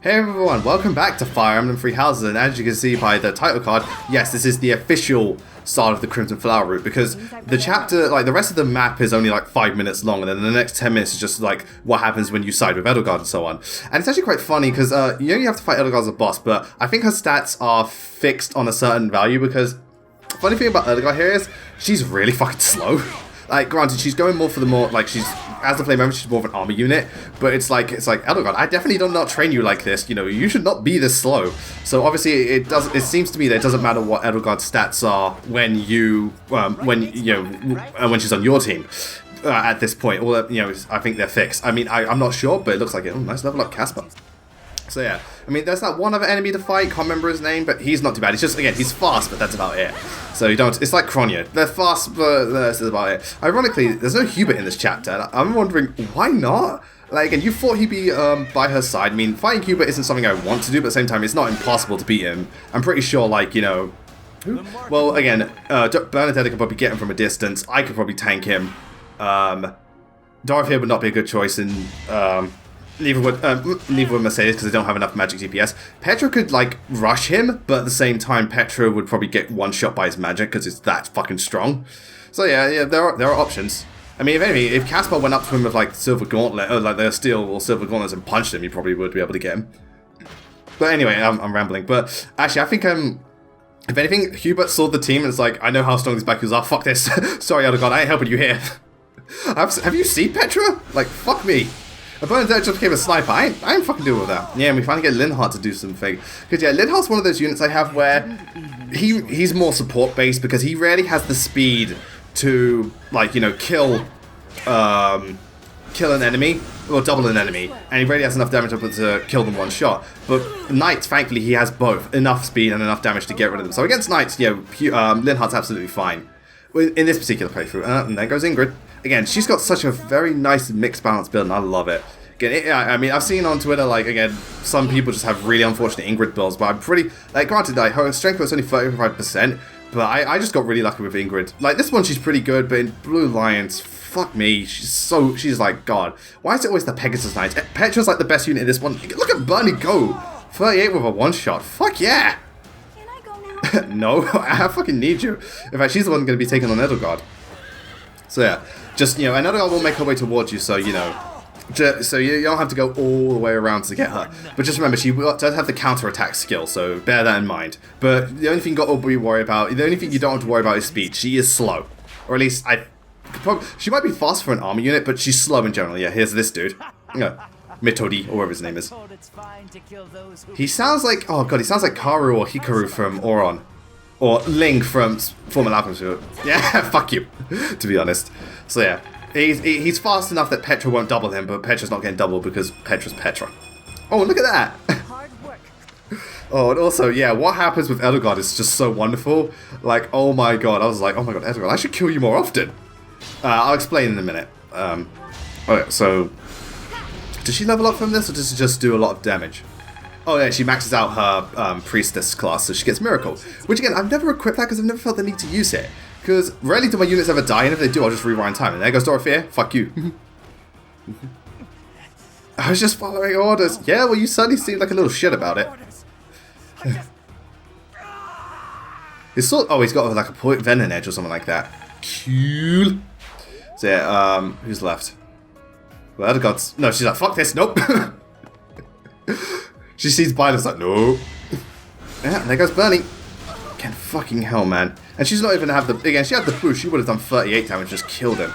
Hey everyone, welcome back to Fire Emblem Three Houses, and as you can see by the title card, yes, this is the official start of the Crimson Flower route, because the chapter, like the rest of the map is only like 5 minutes long, and then the next 10 minutes is just like what happens when you side with Edelgard and so on. And it's actually quite funny, because you only have to fight Edelgard as a boss, but I think her stats are fixed on a certain value, because the funny thing about Edelgard here is, she's really fucking slow. Like, granted, she's going more for the she's, as the flame member, she's more of an armor unit, but it's like, Edelgard, I definitely do not train you like this, you know, you should not be this slow. So obviously, it seems to me that it doesn't matter what Edelgard's stats are when when she's on your team. At this point, all that, I think they're fixed. I mean, I'm not sure, but it looks like it. Oh, nice level up, Casper. So yeah, I mean, there's that one other enemy to fight, can't remember his name, but he's not too bad. He's just, again, he's fast, but that's about it. So you don't, it's like Kronya. They're fast, but that's about it. Ironically, there's no Hubert in this chapter, and I'm wondering, why not? Like, again, you thought he'd be by her side. I mean, fighting Hubert isn't something I want to do, but at the same time, it's not impossible to beat him. I'm pretty sure, like, well, again, Bernadette could probably get him from a distance. I could probably tank him. Dorothea would not be a good choice in, neither would Mercedes, because they don't have enough magic DPS. Petra could, like, rush him, but at the same time, Petra would probably get one shot by his magic, because it's that fucking strong. So yeah, there are options. I mean, if anything, if Caspar went up to him with, like, Silver Gauntlet, or, like, their Steel or Silver Gauntlets and punched him, he probably would be able to get him. But anyway, I'm rambling. But, actually, I think, if anything, Hubert saw the team and it's like, I know how strong these Bakus are, fuck this. Sorry, Edelgard, I ain't helping you here. Have you seen Petra? Like, fuck me. Bernadette just became a sniper. I ain't fucking doing with that. Yeah, and we finally get Linhardt to do something. Because yeah, Linhardt's one of those units I have where he's more support based because he rarely has the speed to, like, kill an enemy or double an enemy, and he rarely has enough damage to kill them one shot. But Knights, thankfully, he has both enough speed and enough damage to get rid of them. So against Knights, Linhardt's absolutely fine in this particular playthrough. And there goes Ingrid. Again, she's got such a very nice mixed balance build, and I love it. Again, I mean, I've seen on Twitter, like, again, some people just have really unfortunate Ingrid builds, but I'm pretty, like, granted, like, her strength was only 35%, but I just got really lucky with Ingrid. Like, this one, she's pretty good, but in Blue Lions, fuck me, she's like, God, why is it always the Pegasus Knights? Petra's, like, the best unit in this one. Look at Bernie go! 38 with a one-shot, fuck yeah! Can I go now? No, I fucking need you. In fact, she's the one going to be taking on Edelgard. So yeah, just, and Edelgard will make her way towards you, so, so you don't have to go all the way around to get her. But just remember, she does have the counter-attack skill, so bear that in mind. But the only thing the only thing you don't have to worry about is speed. She is slow. Or at least, she might be fast for an armor unit, but she's slow in general. Yeah, here's this dude. Mitodi, or whatever his name is. He sounds like, oh god, he sounds like Karu or Hikaru from Auron. Or Ling from Fullmetal Alchemist. Yeah, fuck you, to be honest. So yeah, he's fast enough that Petra won't double him, but Petra's not getting doubled because Petra's Petra. Oh, look at that! Hard work. Oh, and also, yeah, what happens with Edelgard is just so wonderful. Like, oh my god, I was like, oh my god, Edelgard, I should kill you more often. I'll explain in a minute. Okay, so, does she level up from this, or does she just do a lot of damage? Oh yeah, she maxes out her Priestess class, so she gets Miracle. Which again, I've never equipped that because I've never felt the need to use it. Because rarely do my units ever die, and if they do, I'll just rewind time. And there goes Dorothea, fuck you. I was just following orders. Yeah, well, you certainly seem like a little shit about it. He's got like a point venom edge or something like that. Cool. So yeah, who's left? Well, Edelgard's... No, she's like, fuck this, nope. She sees Byler's like, no. Yeah, there goes Bernie. Again, fucking hell, man. And she's not even have the... Again, she had the boost. She would have done 38 damage, just killed him.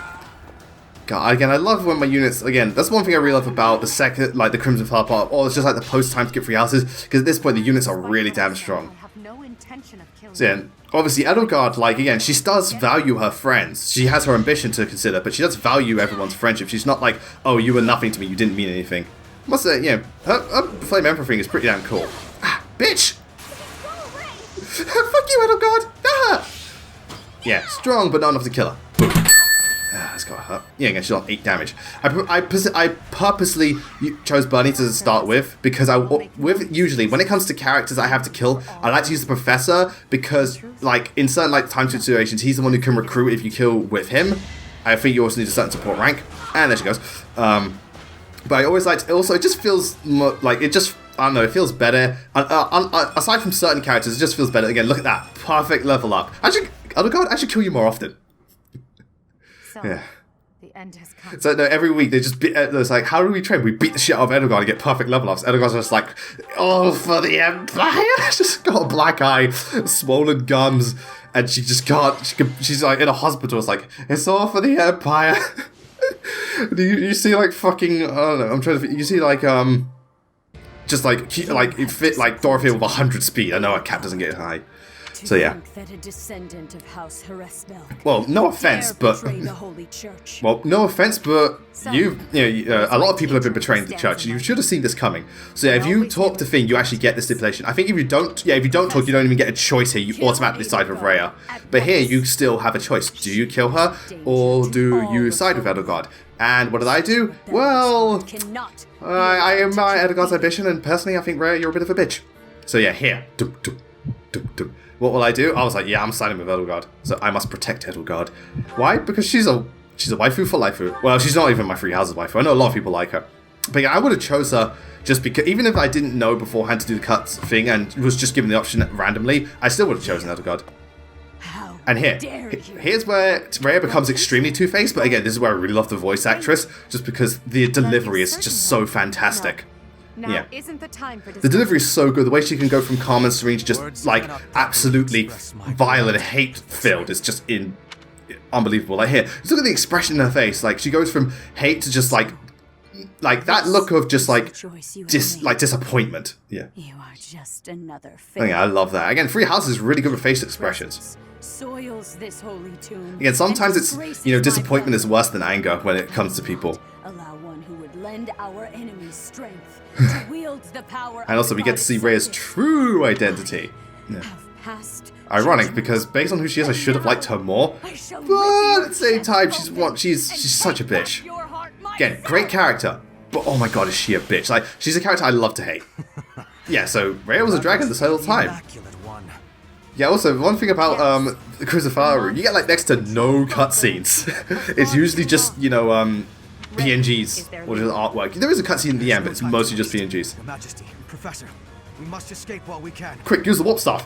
God, again, I love when my units... Again, that's one thing I really love about the second... Like, the Crimson Flower part. Or it's just like the post-time skip free houses. Because at this point, the units are really damn strong. So yeah, obviously, Edelgard, like, again, she does value her friends. She has her ambition to consider, but she does value everyone's friendship. She's not like, oh, you were nothing to me. You didn't mean anything. I must say, her Flame Emperor thing is pretty damn cool. Ah, bitch! Fuck you, Edelgard! Ah! Yeah, strong, but not enough to kill her. Boom. Ah, that's got her. Yeah, again, she's on 8 damage. I purposely chose Bernie to start with, because usually, when it comes to characters I have to kill, I like to use the Professor, because, like, in certain, like, time situations, he's the one who can recruit if you kill with him. I think you also need a certain support rank. And there she goes. But I always like to, also, it just feels more, like, it just I don't know, it feels better. Aside from certain characters, it just feels better. Again, look at that. Perfect level up. Edelgard, I should kill you more often. So, Yeah. the end has come. So no, every week they just it's like, how do we train? We beat the shit out of Edelgard to get perfect level ups. Edelgard's just like, all for the Empire. Just got a black eye, swollen gums, and she just can't. She's like in a hospital. It's like, it's all for the Empire. you see like fucking, I don't know. I'm trying to. You see like just like it fit like Dorothy with 100 speed. I know a cat doesn't get high. So yeah. Well, no offense, but well, no offense, but a lot of people have been betraying the church. You should have seen this coming. So yeah, if you talk to Finn, you actually get the stipulation. I think if you don't talk, you don't even get a choice here. You automatically side with Rhea. But here, you still have a choice. Do you kill her, or do you side with Edelgard? And what did I do? Well, I am my Edelgard's ambition, and personally, I think Rhea, you're a bit of a bitch. So yeah, here. What will I do? I was like, yeah, I'm siding with Edelgard. So I must protect Edelgard. Why? Because she's a waifu for life. Well, she's not even my Three Houses waifu. I know a lot of people like her. But yeah, I would have chose her just because, even if I didn't know beforehand to do the cuts thing and was just given the option randomly, I still would have chosen Edelgard. And here's where Rhea becomes extremely two-faced, but again, this is where I really love the voice actress, just because the delivery is just so fantastic. Now isn't the time for the delivery is so good. The way she can go from calm and serene to just like absolutely violent, hate-filled is just unbelievable. Like here, just look at the expression in her face. Like she goes from hate to just like that look of just like disappointment. Yeah. You are just another yeah, I love that. Again, Three Houses is really good with face expressions. Soils this holy tomb. Again, sometimes it's disappointment is worse than anger when it comes to people. Allow one who would lend our enemies strength to wield the power. And also, we get to see Rhea's true identity. Yeah. Ironic, because based on who she is, I should have liked her more. But at the same time, she's such a bitch. Again, great character, but oh my god, is she a bitch? Like, she's a character I love to hate. Yeah, so Rhea was a dragon this whole time. Yeah, also, one thing about the Crucifaru, you get like next to no cutscenes. It's usually just, PNGs, or just artwork. There is a cutscene at the end, but it's mostly just PNGs. Your Majesty, Professor, we must escape while we can. Quick, use the warp staff.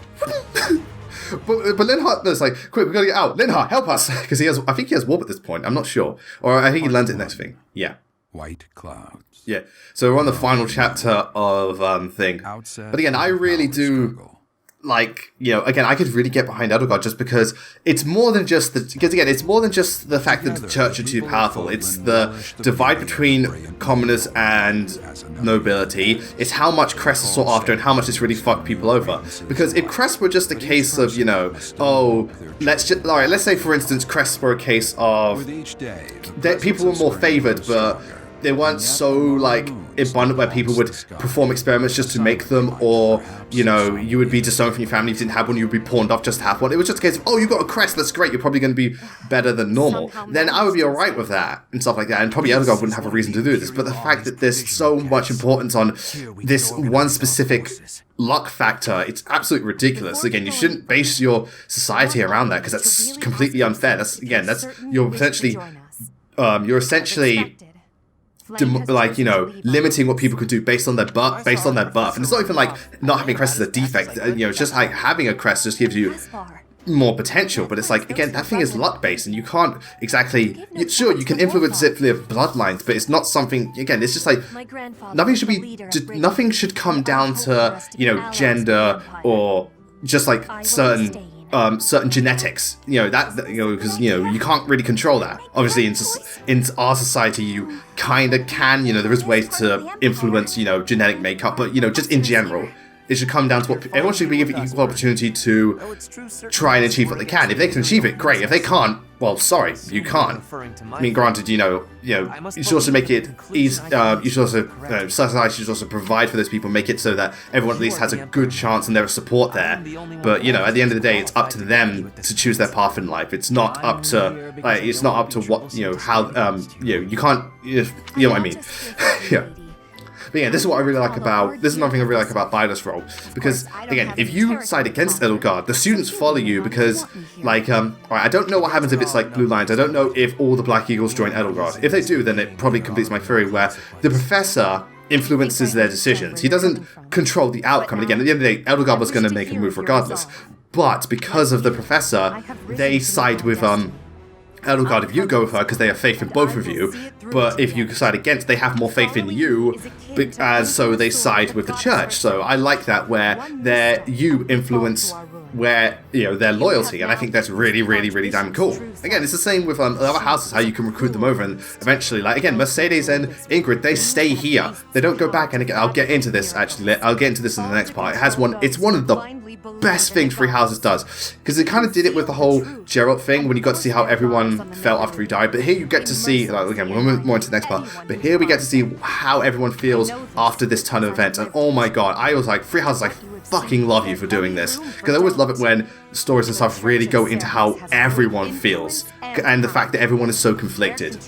but Linhardt is like, quick, we gotta get out. Linhardt, help us, because I think he has warp at this point. I'm not sure, or I think he learned it next thing. Yeah. White clouds. Yeah. So we're on the final chapter of thing. But again, I really do. Like, again, I could really get behind Edelgard just because it's more than just it's more than just the fact that the church are too powerful. It's the divide between commoners and nobility. It's how much Crest is sought after and how much it's really fucked people over. Because if Crest were just a case of, let's say for instance Crest were a case of that people were more favored, but they weren't so like abundant where people would perform experiments just to make them, or you would be disowned from your family if you didn't have one, you would be pawned off just to have one. It was just a case of, oh, you got a crest, that's great, you're probably going to be better than normal. Then I would be alright with that and stuff like that, and probably Edelgard wouldn't have a reason to do this. But the fact that there's so much importance on this one specific luck factor, it's absolutely ridiculous. Again, you shouldn't base your society around that because that's completely unfair. You're essentially limiting what people could do based on their birth, and it's not even like not having a crest is a defect. It's just like having a crest just gives you more potential, but it's like, again, that thing is luck based, and you can't exactly. Sure, you can influence it via bloodlines, but it's not something. Again, it's just like nothing should come down to gender or just like certain genetics, because you can't really control that. Obviously, in our society, you kind of can. There is ways to influence, genetic makeup, but just in general, it should come down to what everyone should be given equal opportunity to try and achieve what they can. If they can achieve it, great. If they can't, well, sorry, you can't. I mean, granted, you should also make it easy. You should also, society should also provide for those people, make it so that everyone at least has a good chance and there is support there. But at the end of the day, it's up to them to choose their path in life. It's not up to what how you can't. You know what I mean? Yeah. But yeah, this is what I really like about. This is another thing I really like about Bidus' role, because again, if you side against Edelgard, the students follow you because, alright, I don't know what happens if it's like Blue Lines. I don't know if all the Black Eagles join Edelgard. If they do, then it probably completes my theory where the professor influences their decisions. He doesn't control the outcome. And again, at the end of the day, Edelgard was going to make a move regardless. But because of the Professor, they side with Edelgard if you go with her because they have faith in both of you. But if you side against, they have more faith in you, so they side with the Church. So I like that, where you influence where their loyalty, and I think that's really, really, really damn cool. Again, it's the same with other houses, how you can recruit them over, and eventually, like again, Mercedes and Ingrid, they stay here. They don't go back. And again, I'll get into this actually. I'll get into this in the next part. It's one of the best things Three Houses does, because it kind of did it with the whole Geralt thing when you got to see how everyone felt after he died. But here you get to see, like, again, we'll move more into the next part. But here we get to see how everyone feels after this ton of events, and oh my god, I was like, Three Houses, I fucking love you for doing this, because I always love it when stories and stuff really go into how everyone feels and the fact that everyone is so conflicted.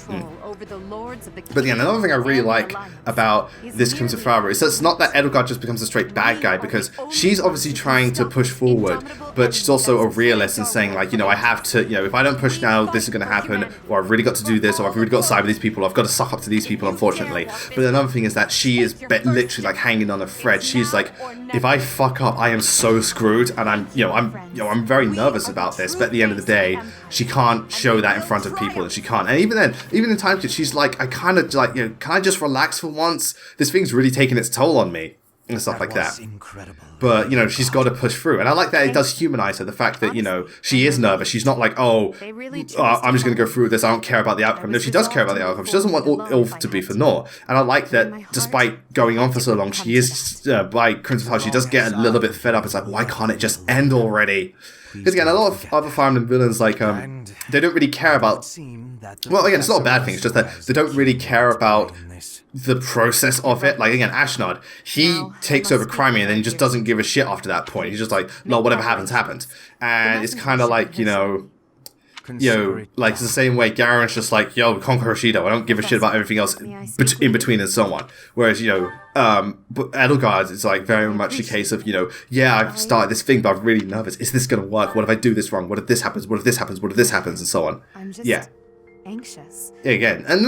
But yeah, another thing I really like about this Crimson Flower is that it's not that Edelgard just becomes a straight bad guy, because she's obviously trying to push forward, but she's also a realist and saying, like, I have to, if I don't push now, this is going to happen, or I've really got to do this, or I've really got to side with these people, I've got to suck up to these people, unfortunately. But another thing is that she is literally like hanging on a thread. She's like, if I fuck up, I am so screwed, and I'm very nervous about this. But at the end of the day, she can't show that in front of people, and she can't. And even then, even in times she's like, I kind of like, can I just relax for once? This thing's really taking its toll on me, and stuff like that. Incredible. But she's got to push through, and I like that it does humanize her. The fact that she is nervous. She's not like, I'm just going to go through this. I don't care about the outcome. No, she does care about the outcome. She doesn't want all to be for naught. And I like that, despite going on for so long, she is by Crimson Flower. She does get a little bit fed up. It's like, why can't it just end already? Because again, a lot of other Fire Emblem villains, like, they don't really care about... Well, again, it's not a bad thing, it's just that they don't really care about the process of it. Like, again, Ashnod, he takes over Crimea and then he just doesn't give a shit after that point. He's just like, no, whatever happens, happens. And it's kind of like, like it's the same way Garen's just like, conquer Hoshido, I don't give a shit about everything else in between and so on. Whereas, but Edelgard is like very much a case of, I've started this thing, but I'm really nervous. Is this going to work? What if I do this wrong? What if this happens? What if this happens? What if this happens? And so on. Yeah. Anxious. Again, and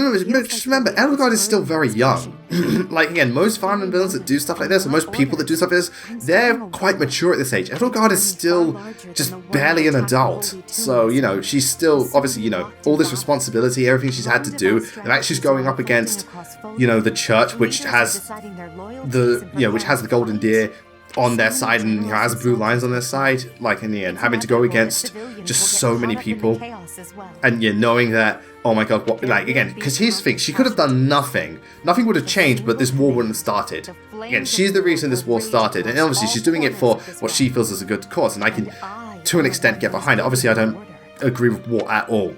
just remember, Edelgard is still very young. Like, again, most Fire Emblem villains that do stuff like this, or most people that do stuff like this, they're quite mature at this age. Edelgard is still just barely an adult. So, she's still, obviously, all this responsibility, everything she's had to do. The fact she's going up against, the Church, which has the Golden Deer on their side and has blue lines on their side, like in the end, having to go against just so many people, and knowing that, oh my god, again, because here's the thing, she could have done nothing would have changed, but this war wouldn't have started. Again, she's the reason this war started, and obviously she's doing it for what she feels is a good cause, and I can, to an extent, get behind it. Obviously I don't agree with war at all,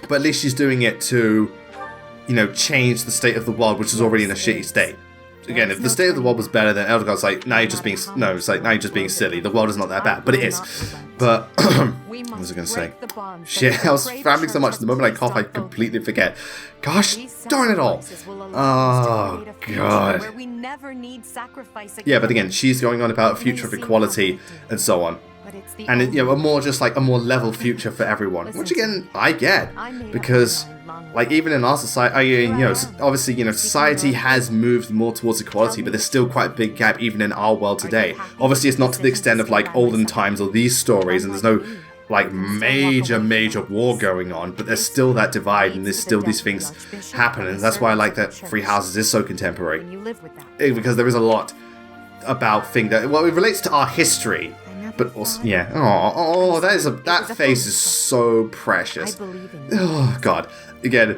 but at least she's doing it to, change the state of the world, which is already in a shitty state. Again, if the state of the world was better, then Edelgard's like, now you're just being silly. The world is not that bad, but it is. But what was I going to say? Shit, I was rambling so much. The moment I cough, I completely forget. Gosh, darn it all! Oh god. Yeah, but again, she's going on about a future of equality and so on, and a more level future for everyone. Which again, I get, because. Like, even in our society, obviously, society has moved more towards equality, but there's still quite a big gap even in our world today. Obviously, it's not to the extent of, like, olden times or these stories, and there's no, like, major war going on, but there's still that divide, and there's still these things happen, and that's why I like that Three Houses is so contemporary. Because there is a lot about things that, well, it relates to our history, but also, yeah, that face is so precious. Oh, God. Again,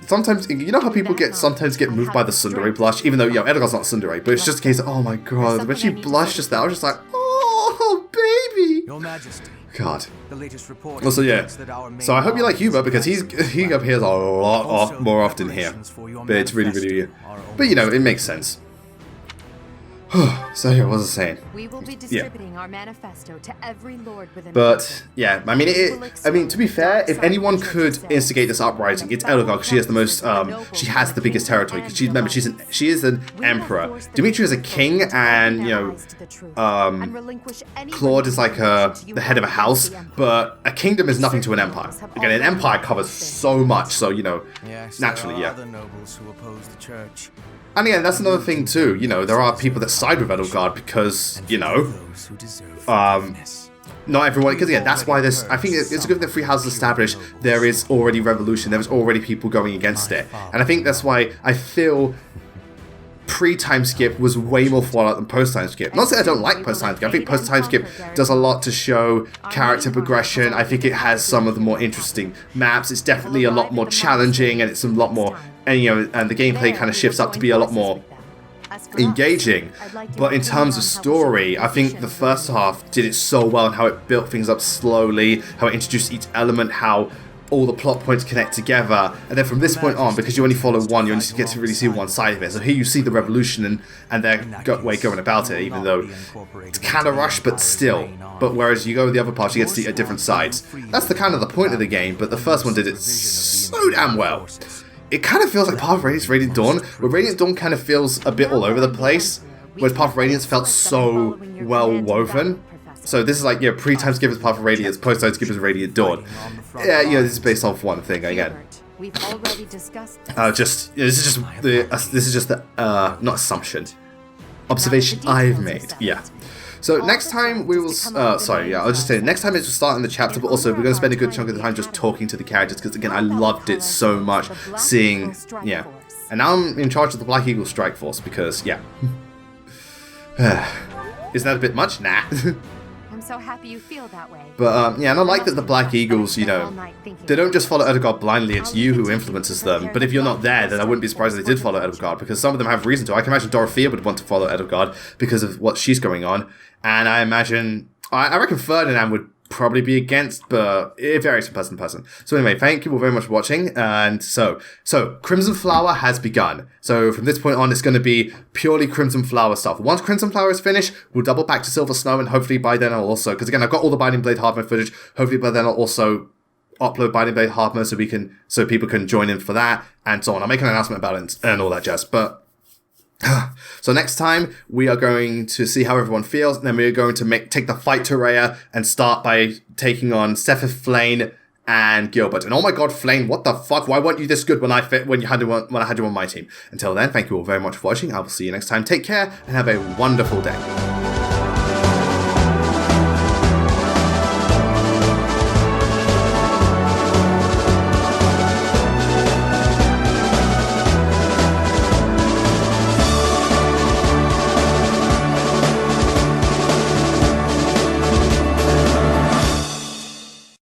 sometimes, how people sometimes get moved by the tsundere blush, even though, Edelgard's not tsundere, but it's just a case of, oh my god, when she blushed just now, I was just like, oh, baby! Your Majesty. God. The latest report also, yeah, so I hope you like Hubert, because he appears a lot more often here, but it's really, really, but it makes sense. So yeah, what was I saying? We will be distributing our manifesto to every lord within. But yeah, I mean, to be fair, if anyone could instigate this uprising, it's Edelgard, because she has the most, she has the biggest territory. Because she is an emperor. Dimitri is a king, and Claude is like the head of a house. But a kingdom is nothing to an empire. Again, an empire covers so much. So yes, naturally, there are yeah. other nobles who oppose the Church. And again, that's another thing too. You know, there are people that side with Edelgard because, you know, not everyone, because again, that's why there's, I think it's good that Three Houses established there is already revolution, there is already people going against it. And I think that's why I feel pre-time skip was way more fallout than post-time skip. Not that I don't like post-time skip, I think post-time skip does a lot to show character progression. I think it has some of the more interesting maps, it's definitely a lot more challenging, and it's a lot more, and you know, and the gameplay kind of shifts up to be a lot more engaging. But in terms of story, I think the first half did it so well, and how it built things up slowly, how it introduced each element, how all the plot points connect together, and then from this point on, because you only follow one, you only get to really see one side of it. So here you see the revolution and their way going about it, even though it's kind of rushed, but still. But whereas you go with the other parts, you get to see different sides. That's the kind of the point of the game, but the first one did it so damn well. It kind of feels like Path of Radiance, Radiant Dawn, where Radiant Dawn kind of feels a bit all over the place, whereas Path of Radiance felt so well woven. So this is like, yeah, pre-time skip is Path of Radiance, post-time skip is Radiant Dawn. Yeah, yeah, this is based off one thing again. We've already discussed this is just the not assumption, observation I've made. Yeah. So next time we will, I'll just say next time it's starting the chapter, but also we're going to spend a good chunk of the time just talking to the characters, because again, I loved it so much, seeing, yeah. And now I'm in charge of the Black Eagle Strike Force, because, yeah. Isn't that a bit much? Nah. I'm so happy you feel that way. But, yeah, and I like that the Black Eagles, you know, they don't just follow Edelgard blindly, it's you who influences them. But if you're not there, then I wouldn't be surprised if they did follow Edelgard, because some of them have reason to. I can imagine Dorothea would want to follow Edelgard because of what she's going on. And I imagine, I reckon Ferdinand would probably be against, but it varies from person to person. So anyway, thank you all very much for watching. And so Crimson Flower has begun. So from this point on, it's going to be purely Crimson Flower stuff. Once Crimson Flower is finished, we'll double back to Silver Snow, and hopefully by then I'll also, because again, I've got all the Binding Blade hard mode footage, hopefully by then I'll also upload Binding Blade hard mode so people can join in for that, and so on. I'll make an announcement about it and all that jazz, but so next time we are going to see how everyone feels, and then we're going to take the fight to Rhea and start by taking on Sephiroth, Flane, and Gilbert. And oh my god, Flane, what the fuck? Why weren't you this good when I had you on my team? Until then, thank you all very much for watching. I will see you next time. Take care and have a wonderful day.